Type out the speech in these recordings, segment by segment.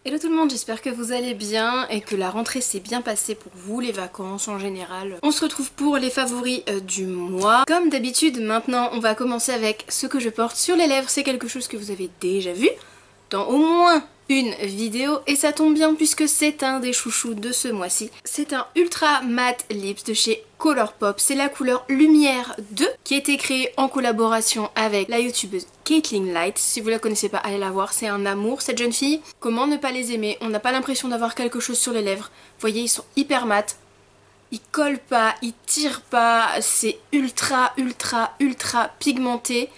Hello tout le monde, j'espère que vous allez bien et que la rentrée s'est bien passée pour vous, les vacances en général. On se retrouve pour les favoris du mois. Comme d'habitude, maintenant on va commencer avec ce que je porte sur les lèvres. C'est quelque chose que vous avez déjà vu dans au moins une vidéo et ça tombe bien puisque c'est un des chouchous de ce mois-ci. C'est un Ultra Matte Lips de chez Colourpop. C'est la couleur Lumière 2 qui a été créée en collaboration avec la youtubeuse Caitlin Light. Si vous la connaissez pas, allez la voir, c'est un amour cette jeune fille. Comment ne pas les aimer? On n'a pas l'impression d'avoir quelque chose sur les lèvres. Vous voyez, ils sont hyper mat. Ils collent pas, ils tirent pas, c'est ultra pigmenté.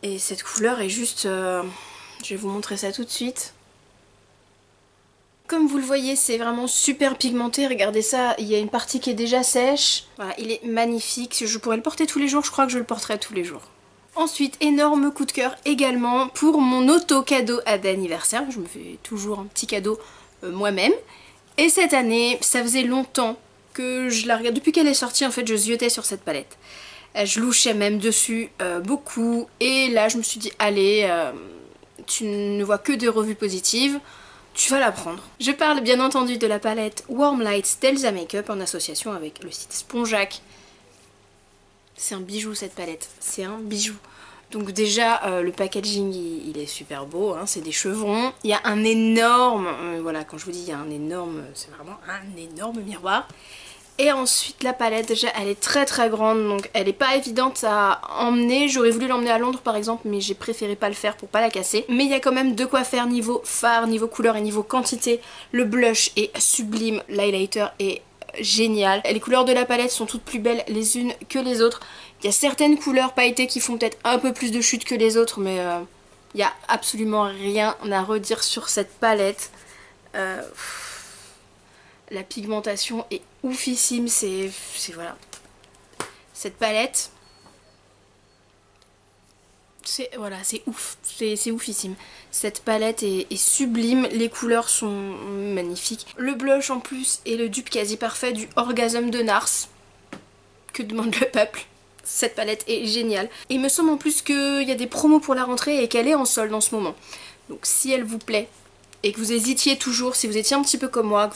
Et cette couleur est juste... je vais vous montrer ça tout de suite. Comme vous le voyez, c'est vraiment super pigmenté. Regardez ça, il y a une partie qui est déjà sèche. Voilà, il est magnifique. Je pourrais le porter tous les jours, je crois que je le porterai tous les jours. Ensuite, énorme coup de cœur également pour mon auto-cadeau d'anniversaire. Je me fais toujours un petit cadeau moi-même. Et cette année, ça faisait longtemps que je la regarde. Depuis qu'elle est sortie, en fait, je ziotais sur cette palette. Je louchais même dessus beaucoup. Et là, je me suis dit, allez, tu ne vois que des revues positives. Tu vas la prendre. Je parle bien entendu de la palette Warm Lights d'Elsa Makeup en association avec le site Spongeac. C'est un bijou cette palette, c'est un bijou. Donc déjà le packaging il est super beau, hein, c'est des chevrons. Il y a un énorme, voilà quand je vous dis il y a un énorme, c'est vraiment un énorme miroir. Et ensuite la palette déjà elle est très grande donc elle est pas évidente à emmener. J'aurais voulu l'emmener à Londres par exemple mais j'ai préféré pas le faire pour pas la casser. Mais il y a quand même de quoi faire niveau fard, niveau couleur et niveau quantité. Le blush est sublime, l'highlighter est génial. Les couleurs de la palette sont toutes plus belles les unes que les autres. Il y a certaines couleurs pailletées qui font peut-être un peu plus de chute que les autres mais il y a absolument rien à redire sur cette palette. La pigmentation est oufissime, c'est voilà. Cette palette, c'est voilà, c'est ouf, c'est oufissime. Cette palette est sublime, les couleurs sont magnifiques. Le blush en plus est le dupe quasi parfait du Orgasme de Nars. Que demande le peuple? Cette palette est géniale. Et il me semble en plus qu'il y a des promos pour la rentrée et qu'elle est en solde en ce moment. Donc si elle vous plaît, et que vous hésitiez toujours, si vous étiez un petit peu comme moi,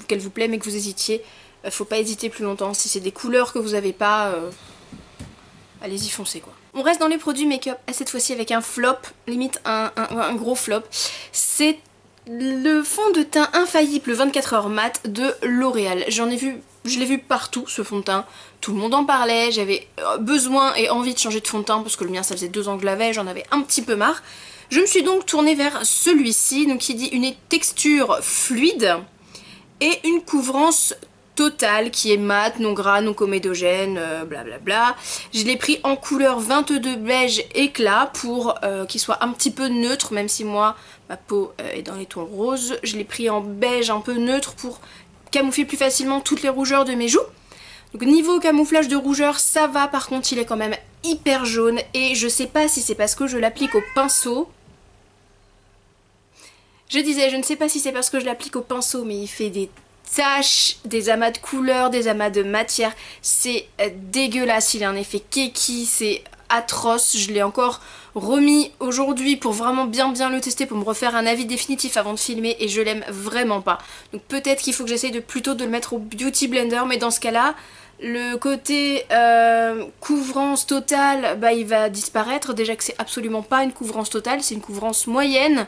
qu'elle vous plaît mais que vous hésitiez, faut pas hésiter plus longtemps. Si c'est des couleurs que vous avez pas, allez-y foncez quoi. On reste dans les produits make-up, cette fois-ci avec un flop, limite un gros flop. C'est le fond de teint infaillible 24 heures mat de L'Oréal. Je l'ai vu partout ce fond de teint, tout le monde en parlait, j'avais besoin et envie de changer de fond de teint parce que le mien ça faisait 2 ans que je l'avais, j'en avais un petit peu marre. Je me suis donc tournée vers celui-ci, donc qui dit une texture fluide et une couvrance totale qui est mat, non gras, non comédogène, blablabla. Je l'ai pris en couleur 22 beige éclat pour qu'il soit un petit peu neutre, même si moi ma peau est dans les tons roses. Je l'ai pris en beige un peu neutre pour camoufler plus facilement toutes les rougeurs de mes joues. Donc niveau camouflage de rougeur ça va, par contre il est quand même hyper jaune et je sais pas si c'est parce que je l'applique au pinceau. Je disais, je ne sais pas si c'est parce que je l'applique au pinceau, mais il fait des taches, des amas de couleurs, des amas de matière. C'est dégueulasse, il a un effet keki, c'est atroce. Je l'ai encore remis aujourd'hui pour vraiment bien le tester, pour me refaire un avis définitif avant de filmer et je l'aime vraiment pas. Donc peut-être qu'il faut que j'essaye plutôt de le mettre au Beauty Blender, mais dans ce cas-là, le côté couvrance totale, bah il va disparaître. Déjà que c'est absolument pas une couvrance totale, c'est une couvrance moyenne.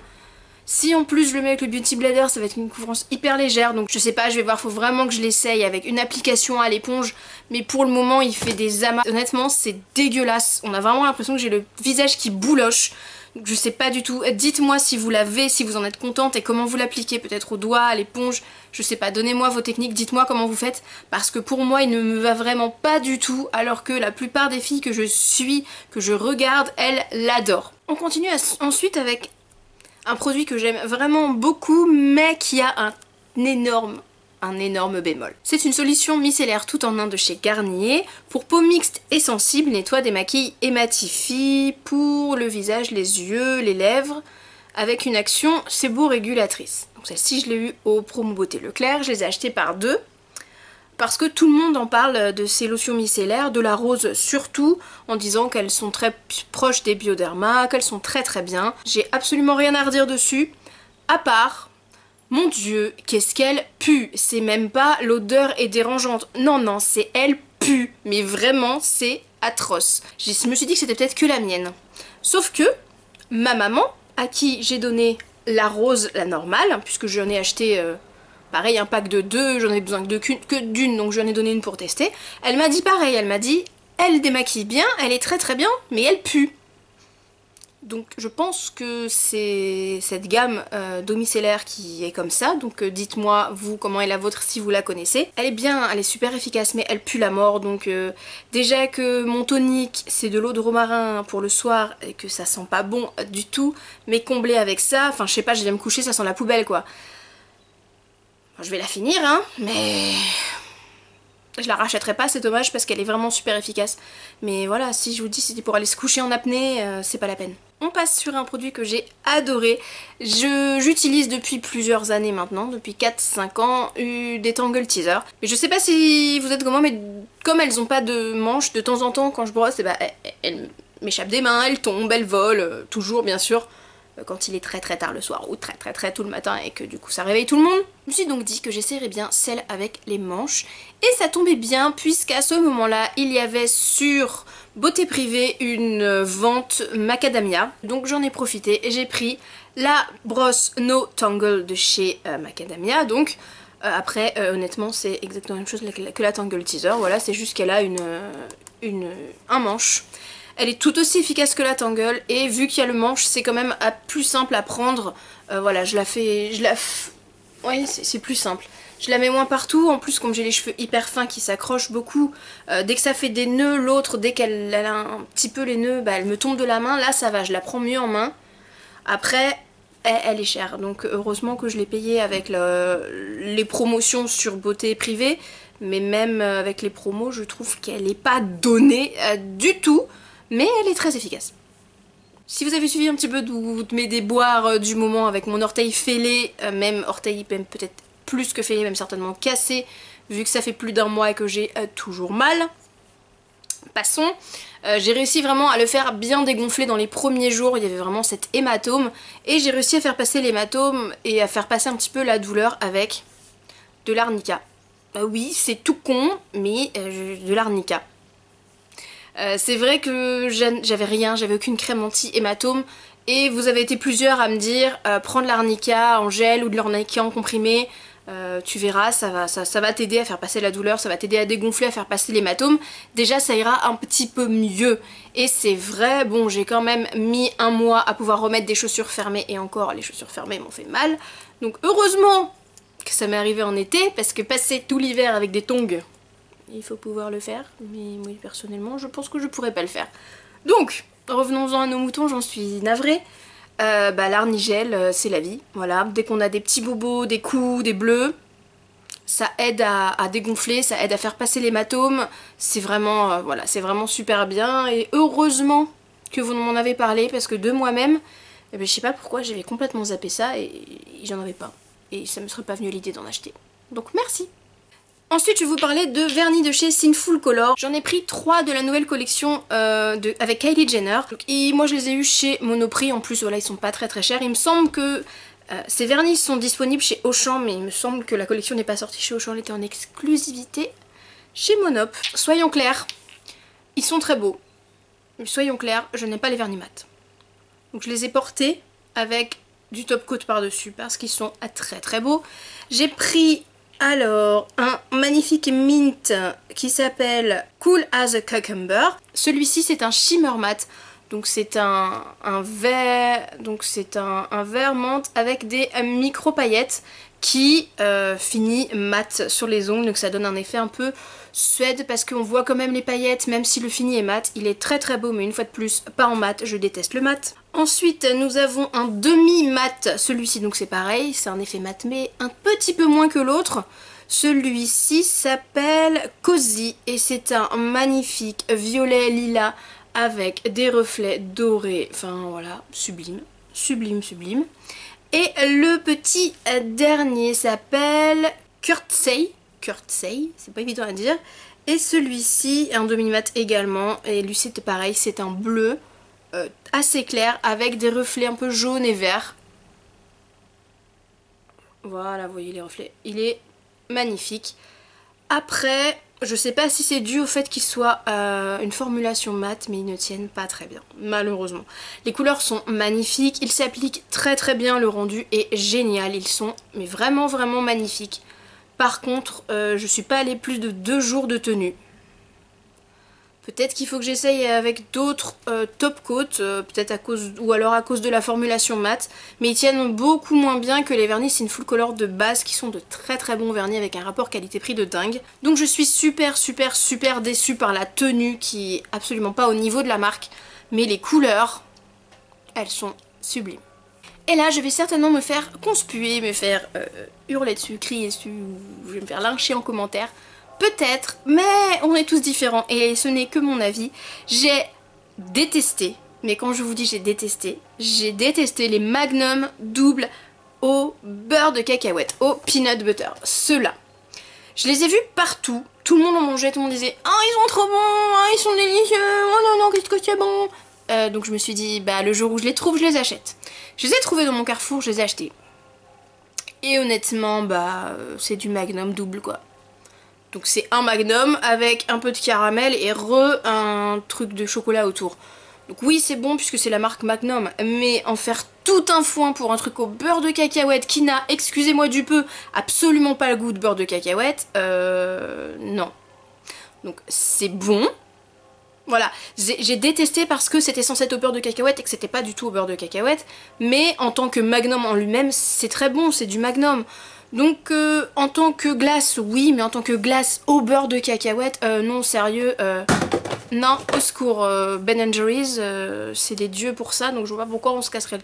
Si en plus je le mets avec le Beauty Blender, ça va être une couvrance hyper légère, donc je sais pas, je vais voir, faut vraiment que je l'essaye avec une application à l'éponge, mais pour le moment il fait des amas. Honnêtement c'est dégueulasse, on a vraiment l'impression que j'ai le visage qui bouloche, donc je sais pas du tout. Dites-moi si vous l'avez, si vous en êtes contente et comment vous l'appliquez, peut-être au doigt, à l'éponge, je sais pas, donnez-moi vos techniques, dites-moi comment vous faites, parce que pour moi il ne me va vraiment pas du tout, alors que la plupart des filles que je suis, que je regarde, elles l'adorent. On continue ensuite avec un produit que j'aime vraiment beaucoup mais qui a un énorme bémol. C'est une solution micellaire tout en un de chez Garnier pour peau mixte et sensible, nettoie, démaquille et matifie pour le visage, les yeux, les lèvres avec une action séborégulatrice. Donc celle-ci je l'ai eu au Promo Beauté Leclerc, je les ai achetées par 2. Parce que tout le monde en parle de ces lotions micellaires, de la rose surtout, en disant qu'elles sont très proches des Bioderma, qu'elles sont très bien. J'ai absolument rien à redire dessus, à part Mon Dieu, qu'est-ce qu'elle pue. C'est même pas l'odeur est dérangeante. Non, non, c'est elle pue. Mais vraiment, c'est atroce. Je me suis dit que c'était peut-être que la mienne. Sauf que ma maman, à qui j'ai donné la rose, la normale, puisque j'en ai acheté, pareil, un pack de 2, j'en ai besoin que d'une, donc j'en ai donné une pour tester. Elle m'a dit pareil, elle m'a dit, elle démaquille bien, elle est très très bien, mais elle pue. Donc je pense que c'est cette gamme domiciliaire qui est comme ça, donc dites-moi vous comment est la vôtre si vous la connaissez. Elle est bien, elle est super efficace mais elle pue la mort, donc déjà que mon tonique c'est de l'eau de romarin pour le soir et que ça sent pas bon du tout, mais comblé avec ça, enfin je sais pas, je viens me coucher, ça sent la poubelle quoi. Je vais la finir hein, mais... Je la rachèterai pas, c'est dommage parce qu'elle est vraiment super efficace. Mais voilà, si je vous dis c'était pour aller se coucher en apnée, c'est pas la peine. On passe sur un produit que j'ai adoré. J'utilise depuis plusieurs années maintenant, depuis 4-5 ans, des Tangle Teezer. Mais je sais pas si vous êtes comme moi, mais comme elles ont pas de manches, de temps en temps quand je brosse, et bah, elles m'échappent des mains, elles tombent, elles volent, toujours bien sûr. Quand il est très très tard le soir ou très tôt le matin et que du coup ça réveille tout le monde. Je me suis donc dit que j'essaierais bien celle avec les manches et ça tombait bien puisqu'à ce moment-là il y avait sur Beauté Privée une vente macadamia, donc j'en ai profité et j'ai pris la brosse No Tangle de chez Macadamia. Donc après honnêtement c'est exactement la même chose que la Tangle Teezer, voilà, c'est juste qu'elle a un manche. Elle est tout aussi efficace que la Tangle et vu qu'il y a le manche c'est quand même plus simple à prendre. Voilà, oui, c'est plus simple. Je la mets moins partout, en plus comme j'ai les cheveux hyper fins qui s'accrochent beaucoup, dès que ça fait des nœuds, l'autre dès qu'elle a un petit peu les nœuds, bah, elle me tombe de la main, là ça va, je la prends mieux en main. Après, elle est chère, donc heureusement que je l'ai payée avec les promotions sur Beauté Privée, mais même avec les promos je trouve qu'elle n'est pas donnée du tout. Mais elle est très efficace. Si vous avez suivi un petit peu de mes déboires du moment avec mon orteil fêlé, même orteil peut-être plus que fêlé, même certainement cassé, vu que ça fait plus d'un mois et que j'ai toujours mal. Passons. J'ai réussi vraiment à le faire bien dégonfler dans les premiers jours, il y avait vraiment cet hématome, et j'ai réussi à faire passer l'hématome et à faire passer un petit peu la douleur avec de l'arnica. Oui, c'est tout con, mais de l'arnica. C'est vrai que j'avais rien, j'avais aucune crème anti-hématome et vous avez été plusieurs à me dire prends de l'arnica en gel ou de l'arnica en comprimé, tu verras, ça va t'aider à faire passer la douleur, ça va t'aider à dégonfler, à faire passer l'hématome. Déjà ça ira un petit peu mieux et c'est vrai, bon j'ai quand même mis un mois à pouvoir remettre des chaussures fermées et encore les chaussures fermées m'ont fait mal. Donc heureusement que ça m'est arrivé en été parce que passer tout l'hiver avec des tongs, il faut pouvoir le faire, mais moi personnellement je pense que je pourrais pas le faire. Donc revenons-en à nos moutons, j'en suis navrée. L'arnigel c'est la vie, voilà, dès qu'on a des petits bobos, des coups, des bleus, ça aide à dégonfler, ça aide à faire passer l'hématome, c'est vraiment, voilà, c'est vraiment super bien et heureusement que vous m'en avez parlé parce que de moi-même, je sais pas pourquoi j'avais complètement zappé ça et j'en avais pas et ça me serait pas venu l'idée d'en acheter. Donc merci. Ensuite je vais vous parler de vernis de chez Sinful Color. J'en ai pris 3 de la nouvelle collection avec Kylie Jenner. Et moi je les ai eu chez Monoprix, en plus voilà ils sont pas très chers. Il me semble que ces vernis sont disponibles chez Auchan, mais il me semble que la collection n'est pas sortie chez Auchan, elle était en exclusivité chez Monop. Soyons clairs, ils sont très beaux. Soyons clairs, je n'aime pas les vernis mat. Donc je les ai portés avec du top coat par dessus parce qu'ils sont très beaux. J'ai pris alors un magnifique mint qui s'appelle Cool as a Cucumber. Celui-ci c'est un shimmer mat, donc c'est un vert, un vert menthe avec des micro paillettes qui finit mat sur les ongles, donc ça donne un effet un peu suède parce qu'on voit quand même les paillettes, même si le fini est mat. Il est très beau, mais une fois de plus pas en mat, je déteste le mat. Ensuite nous avons un demi mat, celui-ci donc c'est pareil, c'est un effet mat mais un petit peu moins que l'autre. Celui-ci s'appelle Cozy et c'est un magnifique violet lilas avec des reflets dorés, enfin voilà, sublime. Et le petit dernier s'appelle Curtsey, c'est pas évident à dire. Et celui-ci, un demi-mat également, et lui c'est pareil, c'est un bleu assez clair avec des reflets un peu jaunes et verts. Voilà, vous voyez les reflets. Il est magnifique. Après, je sais pas si c'est dû au fait qu'il soit une formulation mate, mais ils ne tiennent pas très bien, malheureusement. Les couleurs sont magnifiques, ils s'appliquent très très bien, le rendu est génial, ils sont mais vraiment vraiment magnifiques. Par contre, je suis pas allée plus de 2 jours de tenue. Peut-être qu'il faut que j'essaye avec d'autres top coat, peut-être à cause, ou alors à cause de la formulation mat, mais ils tiennent beaucoup moins bien que les vernis Sin Full Color de base qui sont de très très bons vernis avec un rapport qualité-prix de dingue. Donc je suis super super super déçue par la tenue qui est absolument pas au niveau de la marque, mais les couleurs, elles sont sublimes. Et là je vais certainement me faire conspuer, me faire hurler dessus, crier dessus, ou je vais me faire lyncher en commentaire. Peut-être, mais on est tous différents et ce n'est que mon avis. J'ai détesté, mais quand je vous dis j'ai détesté les Magnum double au beurre de cacahuète, au peanut butter. Ceux-là, je les ai vus partout, tout le monde en mangeait, tout le monde disait « Ah, ils sont trop bons, ah, ils sont délicieux, oh non non, qu'est-ce que c'est bon !» Donc je me suis dit, bah le jour où je les trouve, je les achète. Je les ai trouvés dans mon Carrefour, je les ai achetés. Et honnêtement, bah c'est du Magnum double quoi. Donc c'est un Magnum avec un peu de caramel et un truc de chocolat autour. Donc oui c'est bon puisque c'est la marque Magnum, mais en faire tout un foin pour un truc au beurre de cacahuète qui n'a, excusez-moi du peu, absolument pas le goût de beurre de cacahuète, non. Donc c'est bon. Voilà, j'ai détesté parce que c'était censé être au beurre de cacahuète et que c'était pas du tout au beurre de cacahuète, mais en tant que Magnum en lui-même, c'est très bon, c'est du Magnum. Donc en tant que glace, oui, mais en tant que glace au beurre de cacahuète, non, sérieux, non, au secours, Ben Jerry's, c'est des dieux pour ça, donc je vois pas pourquoi on se casserait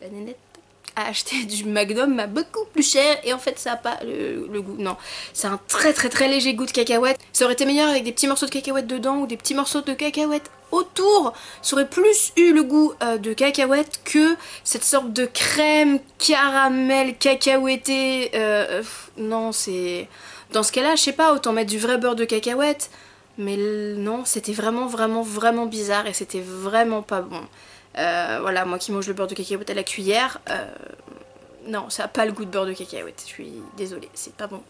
la nénette à acheter du Magnum beaucoup plus cher et en fait ça a pas le goût, non. C'est un très très très léger goût de cacahuète. Ça aurait été meilleur avec des petits morceaux de cacahuète dedans ou des petits morceaux de cacahuète autour. Ça aurait plus eu le goût de cacahuète que cette sorte de crème caramel cacahuété. Non, c'est... Dans ce cas-là, je sais pas, autant mettre du vrai beurre de cacahuète. Mais non, c'était vraiment vraiment vraiment bizarre et c'était vraiment pas bon. Voilà, moi qui mange le beurre de cacahuète à la cuillère, non, ça n'a pas le goût de beurre de cacahuète, je suis désolée, c'est pas bon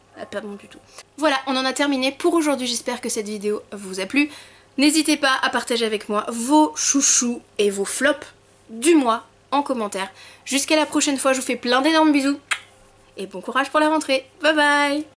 du tout. Voilà, on en a terminé pour aujourd'hui, j'espère que cette vidéo vous a plu. N'hésitez pas à partager avec moi vos chouchous et vos flops du mois en commentaire. Jusqu'à la prochaine fois, je vous fais plein d'énormes bisous et bon courage pour la rentrée, bye bye.